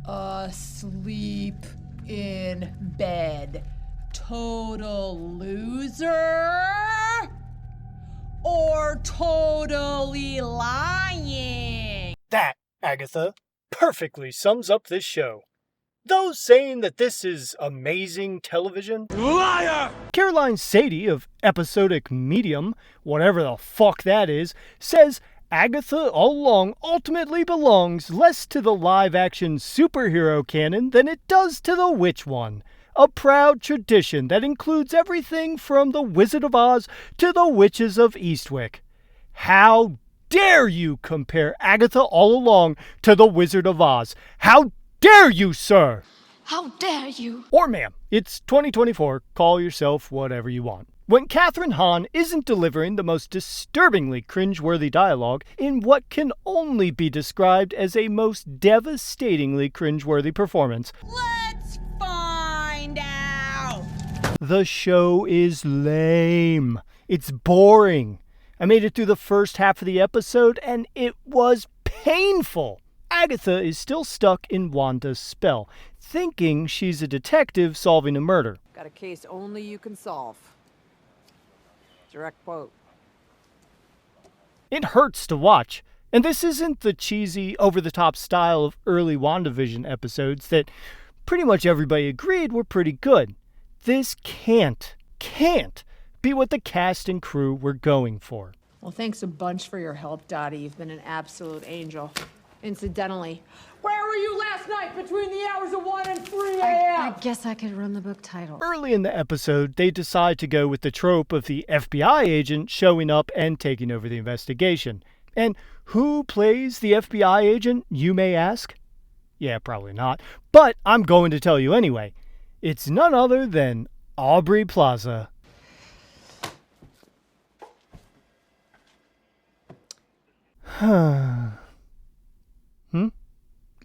Asleep in bed. Total loser? Or totally lying? That, Agatha, perfectly sums up this show. Those saying that this is amazing television? Liar! Caroline Sadie of Episodic Medium, whatever the fuck that is, says Agatha all along ultimately belongs less to the live-action superhero canon than it does to the witch one. A proud tradition that includes everything from the Wizard of Oz to the Witches of Eastwick. How dare you compare Agatha all along to the Wizard of Oz? How dare you, sir? How dare you? Or ma'am. It's 2024. Call yourself whatever you want. When Catherine Hahn isn't delivering the most disturbingly cringeworthy dialogue in what can only be described as a most devastatingly cringeworthy performance, Let's find out! The show is lame. It's boring. I made it through the first half of the episode and it was painful. Agatha is still stuck in Wanda's spell, thinking she's a detective solving a murder. Got a case only you can solve. Direct quote. It hurts to watch, and this isn't the cheesy, over-the-top style of early WandaVision episodes that pretty much everybody agreed were pretty good. This can't be what the cast and crew were going for. Well, thanks a bunch for your help, Dottie. You've been an absolute angel. Incidentally, where were you last night between the hours of 1 and 3 a.m.? I guess I could run the book title. Early in the episode, they decide to go with the trope of the FBI agent showing up and taking over the investigation. And who plays the FBI agent, you may ask? Yeah, probably not. But I'm going to tell you anyway. It's none other than Aubrey Plaza.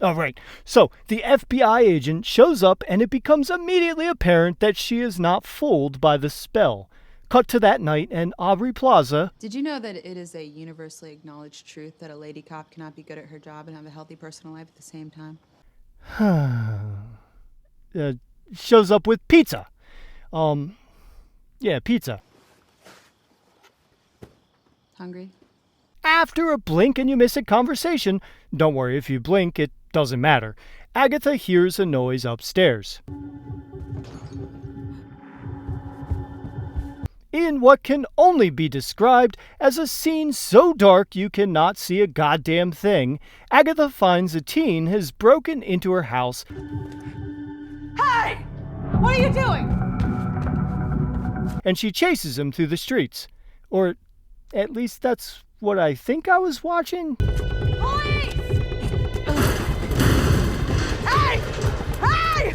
Oh, right. So, the FBI agent shows up and it becomes immediately apparent that she is not fooled by the spell. Cut to that night and Aubrey Plaza... Did you know that it is a universally acknowledged truth that a lady cop cannot be good at her job and have a healthy personal life at the same time? shows up with pizza. Pizza. Hungry? After a blink and you miss it conversation, don't worry if you blink, it doesn't matter, Agatha hears a noise upstairs. In what can only be described as a scene so dark you cannot see a goddamn thing, Agatha finds a teen has broken into her house. Hey! What are you doing? And she chases him through the streets. Or at least that's what I think I was watching. Police! Hey! Hey!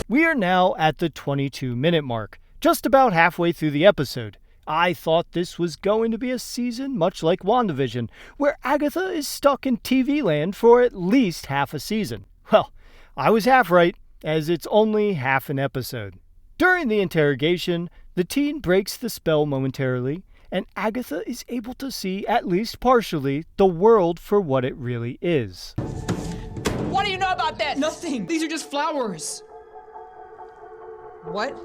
We are now at the 22-minute mark, just about halfway through the episode. I thought this was going to be a season much like WandaVision, where Agatha is stuck in TV land for at least half a season. Well, I was half right, as it's only half an episode. During the interrogation, the teen breaks the spell momentarily, and Agatha is able to see, at least partially, the world for what it really is. What do you know about this? Nothing. These are just flowers. What?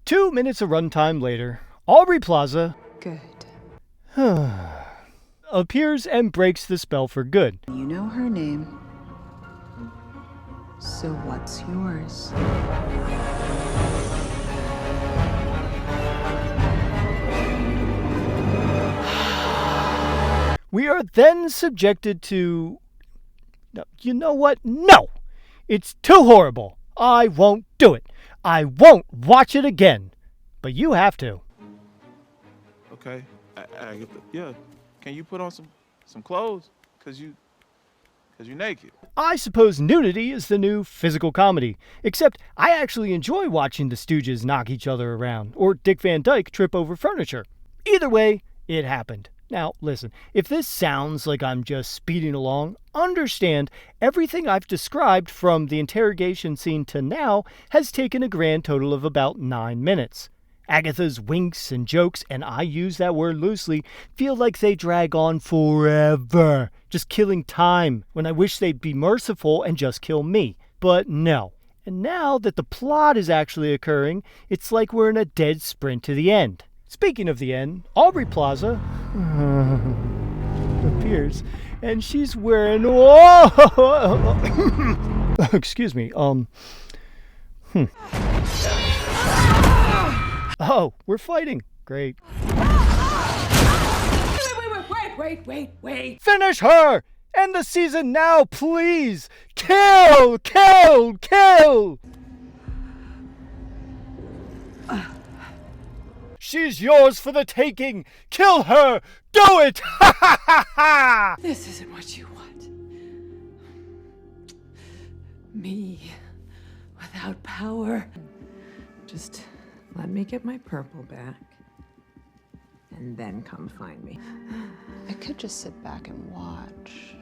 2 minutes of runtime later, Aubrey Plaza Good. appears and breaks the spell for good. You know her name. So what's yours? We are then subjected to... You know what? No! It's too horrible. I won't do it. I won't watch it again. But you have to. Okay. Yeah. Can you put on some clothes? Cause you're naked. I suppose nudity is the new physical comedy. Except I actually enjoy watching the Stooges knock each other around, or Dick Van Dyke trip over furniture. Either way, it happened. Now, listen, if this sounds like I'm just speeding along, understand everything I've described from the interrogation scene to now has taken a grand total of about 9 minutes. Agatha's winks and jokes, and I use that word loosely, feel like they drag on forever, just killing time when I wish they'd be merciful and just kill me. But no. And now that the plot is actually occurring, it's like we're in a dead sprint to the end. Speaking of the end, Aubrey Plaza appears, and she's wearing... Whoa! Excuse me, Oh, we're fighting. Great. Wait. Finish her! End the season now, please! Kill! Kill! Kill! She's yours for the taking! Kill her! Do it! Ha ha ha ha! This isn't what you want. Me, without power. Just let me get my purple back, and then come find me. I could just sit back and watch.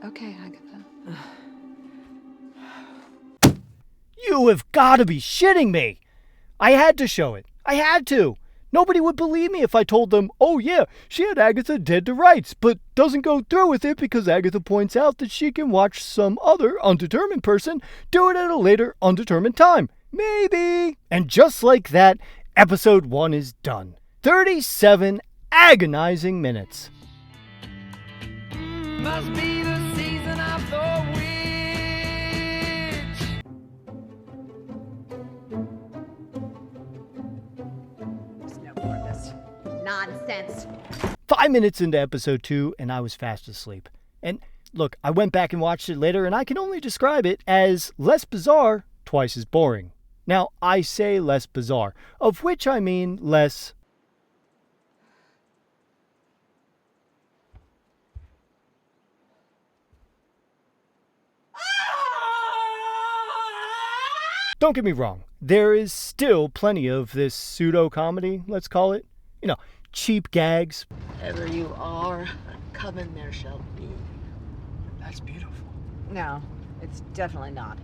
Okay, Agatha. You have got to be shitting me! I had to show it. I had to. Nobody would believe me if I told them, oh yeah, she had Agatha dead to rights, but doesn't go through with it because Agatha points out that she can watch some other undetermined person do it at a later undetermined time. Maybe. And just like that, episode 1 is done. 37 agonizing minutes. Must be the season of the witch. Nonsense. 5 minutes into episode 2, and I was fast asleep. And look, I went back and watched it later, and I can only describe it as less bizarre, twice as boring. Now, I say less bizarre, of which I mean less... Don't get me wrong, there is still plenty of this pseudo-comedy, let's call it. You know, cheap gags. Wherever you are, a coven there shall be. That's beautiful. No, it's definitely not.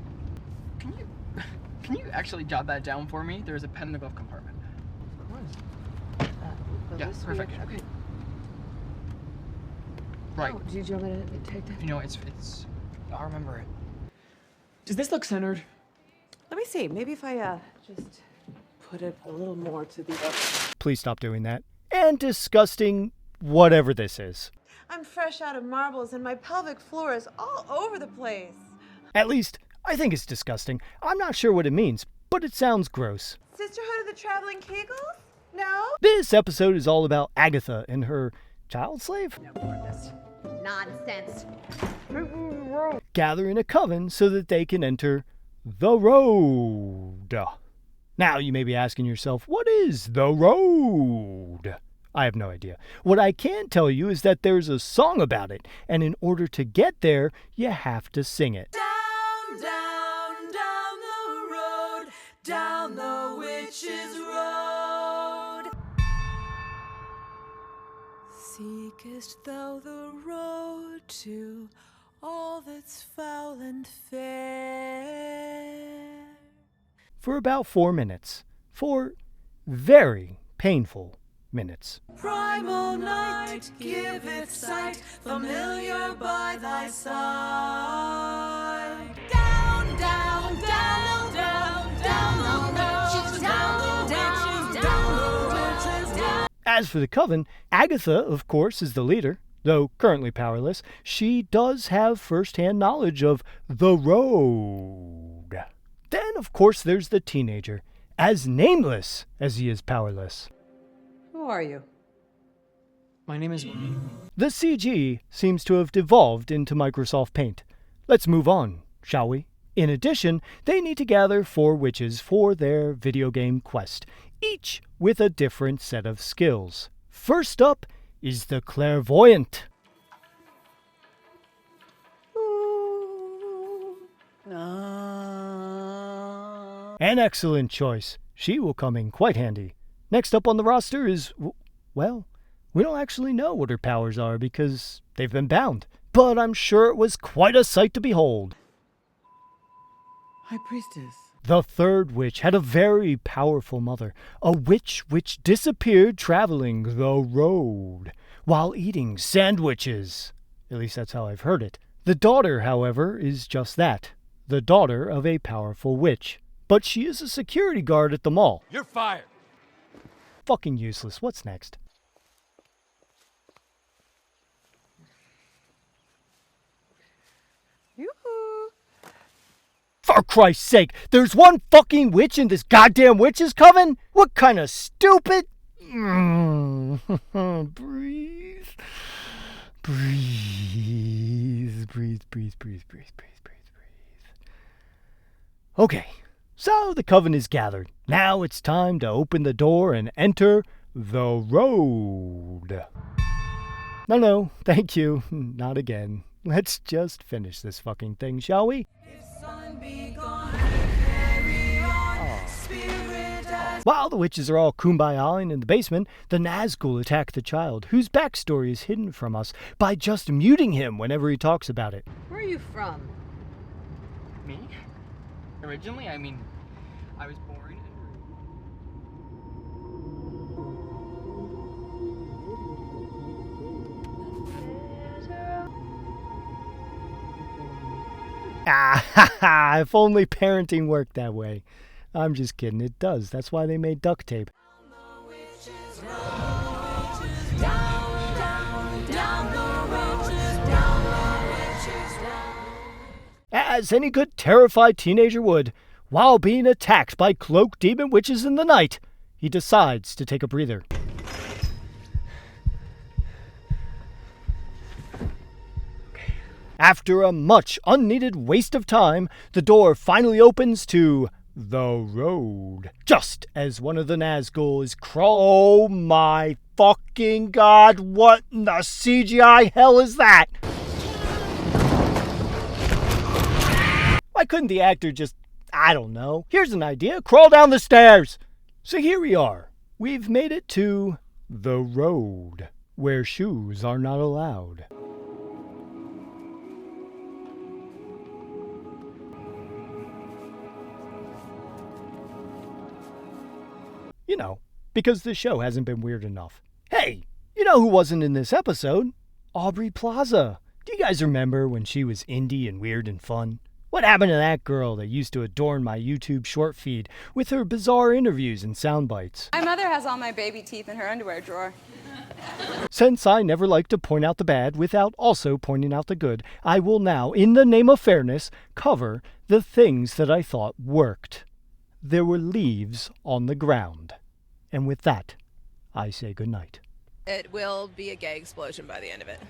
Can you actually jot that down for me? There's a pen in the glove compartment. Of course. Yeah, perfect. Okay. Right. Oh, did you want me to take that? You know, it's. I'll remember it. Does this look centered? Let me see. Maybe if I just put it a little more to the other. Please stop doing that. And disgusting whatever this is. I'm fresh out of marbles and my pelvic floor is all over the place. At least, I think it's disgusting. I'm not sure what it means, but it sounds gross. Sisterhood of the Traveling Kegels? No? This episode is all about Agatha and her child slave? Nonsense. Gathering a coven so that they can enter the road. Now, you may be asking yourself, what is the road? I have no idea. What I can tell you is that there's a song about it, and in order to get there, you have to sing it. Down, down, down the road, down the witch's road. Seekest thou the road to all that's foul and fair? For about 4 minutes. 4 very painful minutes. Primal night, give it sight, familiar by thy side. Down, down, down, down, down the witches, down the witches, down the witches, down. As for the coven, Agatha, of course, is the leader. Though currently powerless, she does have first-hand knowledge of the road. Then, of course, there's the teenager, as nameless as he is powerless. Who are you? My name is... The CG seems to have devolved into Microsoft Paint. Let's move on, shall we? In addition, they need to gather 4 witches for their video game quest, each with a different set of skills. First up is the clairvoyant. An excellent choice. She will come in quite handy. Next up on the roster is, well, we don't actually know what her powers are because they've been bound. But I'm sure it was quite a sight to behold. High Priestess. The third witch had a very powerful mother, a witch which disappeared traveling the road while eating sandwiches. At least that's how I've heard it. The daughter, however, is just that, the daughter of a powerful witch. But she is a security guard at the mall. You're fired. Fucking useless. What's next? Yoo-hoo. For Christ's sake, there's one fucking witch in this goddamn witches' coven? What kind of stupid... Breathe. Breathe. Okay, so the coven is gathered. Now it's time to open the door and enter the road. No, thank you. Not again. Let's just finish this fucking thing, shall we? While the witches are all kumbaya-ing in the basement, the Nazgul attack the child, whose backstory is hidden from us, by just muting him whenever he talks about it. Where are you from? Me? Originally, I mean, I was born in... If only parenting worked that way. I'm just kidding, it does. That's why they made duct tape. As any good terrified teenager would, while being attacked by cloaked demon witches in the night, he decides to take a breather. After a much unneeded waste of time, the door finally opens to the road. Just as one of the Nazgul is oh my fucking god, what in the CGI hell is that? Why couldn't the actor just, I don't know, here's an idea, crawl down the stairs? So here we are. We've made it to the road, where shoes are not allowed. You know, because the show hasn't been weird enough. Hey, you know who wasn't in this episode? Aubrey Plaza. Do you guys remember when she was indie and weird and fun? What happened to that girl that used to adorn my YouTube short feed with her bizarre interviews and sound bites? My mother has all my baby teeth in her underwear drawer. Since I never like to point out the bad without also pointing out the good, I will now, in the name of fairness, cover the things that I thought worked. There were leaves on the ground. And with that, I say goodnight. It will be a gay explosion by the end of it.